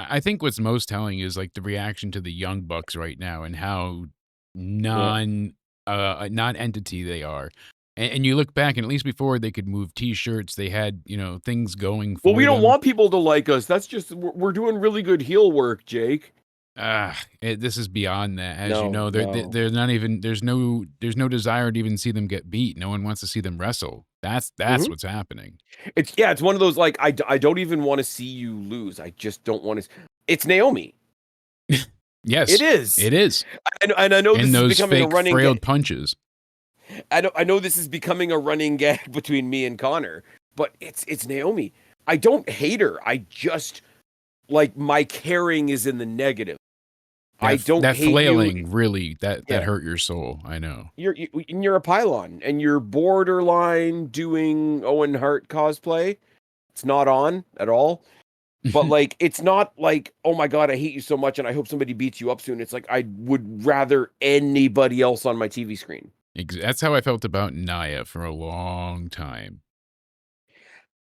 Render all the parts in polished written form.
I think what's most telling is like the reaction to the Young Bucks right now and how Yeah. non-entity they are. And you look back, and at least before they could move T-shirts, they had things going Well, for we don't them. want people to like us. That's just we're doing really good heel work, Jake. This is beyond that. As you No, know, no. they're not even. There's no desire to even see them get beat. No one wants to see them wrestle. That's Mhm. what's happening. It's one of those like I don't even want to see you lose. I just don't want to. It's Naomi. It Yes, is. it is. And I know this And is those becoming a fake running frailed gag. punches. I know this is becoming a running gag between me and Connor, but it's Naomi. I don't hate her. I just like my caring is in the negative. I don't That hate you. flailing really that Yeah. hurt your soul. I know. You're a pylon and you're borderline doing Owen Hart cosplay. It's not on at all. But like it's not like, oh my god, I hate you so much and I hope somebody beats you up soon. It's like I would rather anybody else on my TV screen. That's how I felt about Naya for a long time.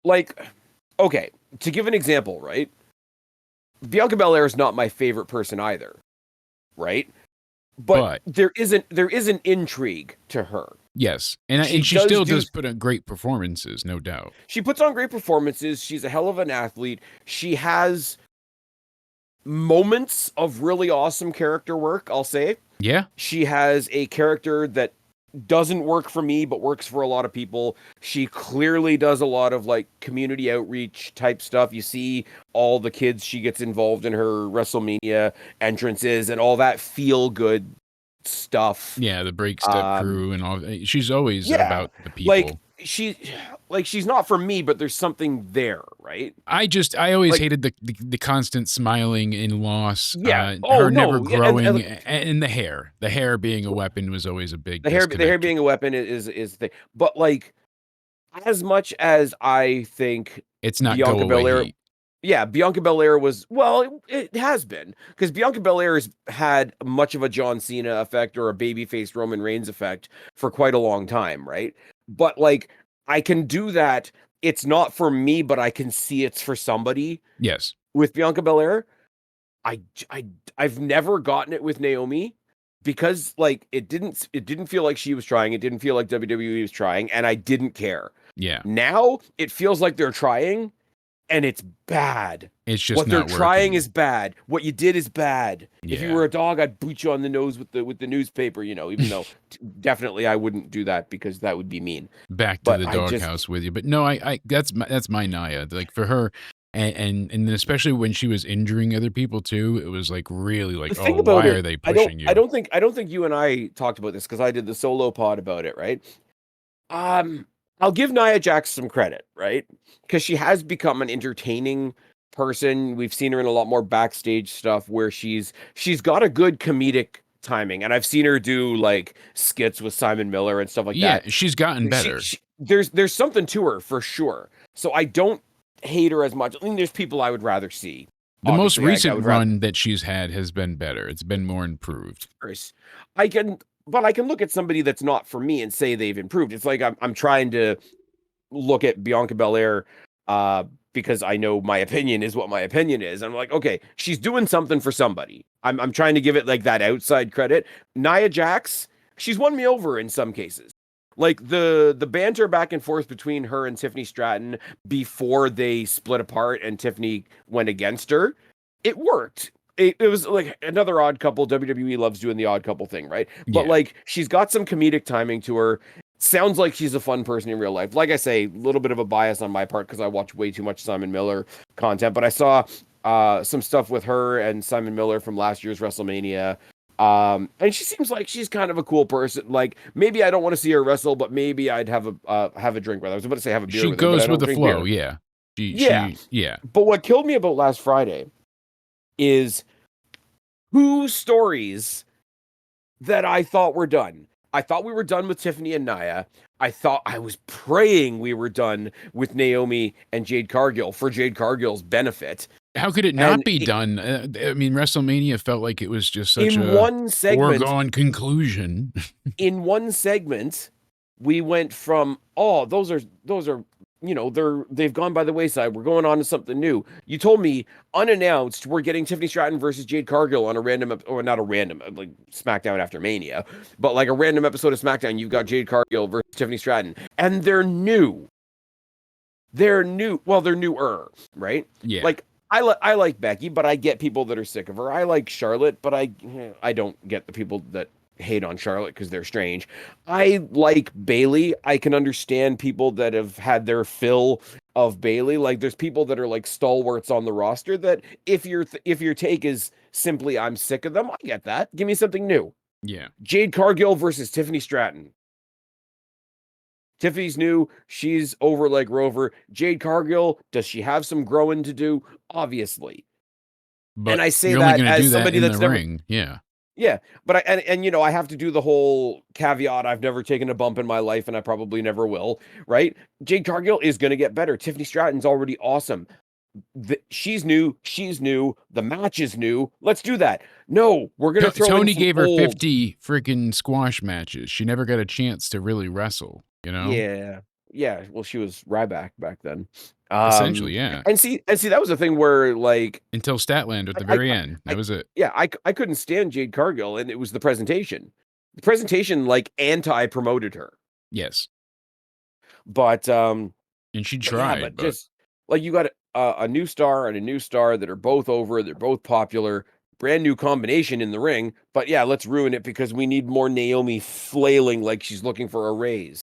Like, okay, to give an example, right? Bianca Belair is not my favorite person either, right? But there is an intrigue to her. Yes, and she still does put on great performances, no doubt. She puts on great performances. She's a hell of an athlete. She has moments of really awesome character work, I'll say. Yeah. She has a character that doesn't work for me, but works for a lot of people. She clearly does a lot of like community outreach type stuff. You see all the kids she gets involved in her WrestleMania entrances and all that feel good stuff. Yeah, the break step crew and all. She's always about the people. She's not for me, but there's something there, right? I always hated the constant smiling in loss. Yeah. Her never growing, and the hair being a weapon was always a big. The hair being a weapon is the thing. But like, as much as I think it's not Bianca Belair. Heat. Yeah, Bianca Belair was, well, it has been. Because Bianca Belair has had much of a John Cena effect or a babyface Roman Reigns effect for quite a long time, right? But, like, I can do that. It's not for me, but I can see it's for somebody. Yes. With Bianca Belair, I've never gotten it with Naomi because, like, it didn't feel like she was trying. It didn't feel like WWE was trying, and I didn't care. Yeah. Now, it feels like they're trying, and it's bad. It's just what they're trying is bad. What you did is bad. Yeah. If you were a dog, I'd boot you on the nose with the newspaper, even though definitely I wouldn't do that because that would be mean. Back to the doghouse with you. But no, I that's my Naya. Like for her, and then especially when she was injuring other people too, it was like really like, oh, why are they pushing you? I don't think you and I talked about this because I did the solo pod about it, right? I'll give Nia Jax some credit, right? Because she has become an entertaining person. We've seen her in a lot more backstage stuff where she's got a good comedic timing, and I've seen her do like skits with Simon Miller and stuff like that. Yeah, she's gotten better. There's something to her for sure. So I don't hate her as much. I mean, there's people I would rather see. The most recent run that she's had has been better. It's been more improved. But I can look at somebody that's not for me and say they've improved. It's like I'm trying to look at Bianca Belair because I know my opinion is what my opinion is. I'm like, okay, she's doing something for somebody. I'm trying to give it like that outside credit. Nia Jax, she's won me over in some cases. Like the banter back and forth between her and Tiffany Stratton before they split apart and Tiffany went against her, it worked. It was like another odd couple. WWE loves doing the odd couple thing, right? But like she's got some comedic timing to her. Sounds like she's a fun person in real life. Like I say, a little bit of a bias on my part because I watch way too much Simon Miller content. But I saw some stuff with her and Simon Miller from last year's WrestleMania. And she seems like she's kind of a cool person. Like maybe I don't want to see her wrestle, but maybe I'd have a drink with her. I was about to say have a beer with her. She goes with the flow, yeah. Yeah. But what killed me about last Friday is 2 stories that I thought were done. I thought we were done with Tiffany and Nia. I was praying we were done with Naomi and Jade Cargill for Jade Cargill's benefit. How could it not be done? I mean, WrestleMania felt like it was just such a foregone conclusion. In one segment, we went from, oh, those are they've gone by the wayside. We're going on to something new. You told me unannounced we're getting Tiffany Stratton versus Jade Cargill on a random, or not a random, like SmackDown after Mania, but like a random episode of SmackDown. You've got Jade Cargill versus Tiffany Stratton, and they're new. They're new. Well, they're newer, right? Yeah. Like I like Becky, but I get people that are sick of her. I like Charlotte, but I don't get the people that hate on Charlotte because they're strange. I like Bailey. I can understand people that have had their fill of Bailey. Like there's people that are like stalwarts on the roster that if your take is simply I'm sick of them, I get that. Give me something new. Yeah. Jade Cargill versus Tiffany Stratton. Tiffany's new. She's over like Rover. Jade Cargill, does she have some growing to do? Obviously. But And I say you're only that going to as do that somebody in that's the never. ring. Yeah. Yeah, but I have to do the whole caveat. I've never taken a bump in my life, and I probably never will. Right? Jade Cargill is going to get better. Tiffany Stratton's already awesome. She's new. She's new. The match is new. Let's do that. No, we're going to throw in Tony some gave her old. 50 freaking squash matches. She never got a chance to really wrestle, you know? Yeah. Yeah. Well, she was Ryback back then. Essentially, yeah. And see, that was the thing where like Until Statlander at the I, very end. That was it. yeah, I couldn't stand Jade Cargill, and it was the presentation. The presentation like anti-promoted her. Yes. But And she tried, but but just like you got a new star and a new star that are both over, they're both popular, brand new combination in the ring. But yeah, let's ruin it because we need more Naomi flailing like she's looking for a raise.